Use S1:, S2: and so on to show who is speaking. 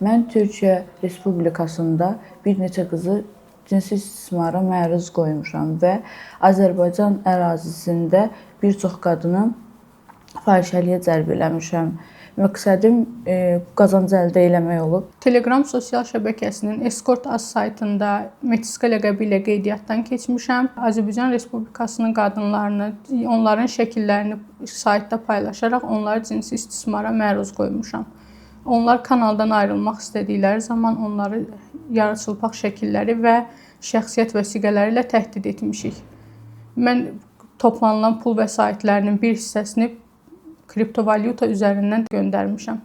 S1: Mən Türkiyə Respublikasında bir neçə qızı cinsi istismara məruz qoymuşam və Azərbaycan ərazisində bir çox qadını fahişəliyə cəlb eləmişəm. Məqsədim qazanc əldə etmək olub.
S2: Telegram sosial şəbəkəsinin Escort az saytında Metiska ləqəbi ilə qeydiyyatdan keçmişəm. Azərbaycan Respublikasının qadınlarını, onların şəkillərini saytda paylaşaraq onları cinsi istismara məruz qoymuşam. Onlar kanaldan ayrılmaq istədikləri zaman onları yarıçılpaq şəkilləri və şəxsiyyət vəsiqələri ilə təhdid etmişik. Mən toplanılan pul vəsaitlərinin bir hissəsini kriptovalyuta üzərindən göndərmişəm.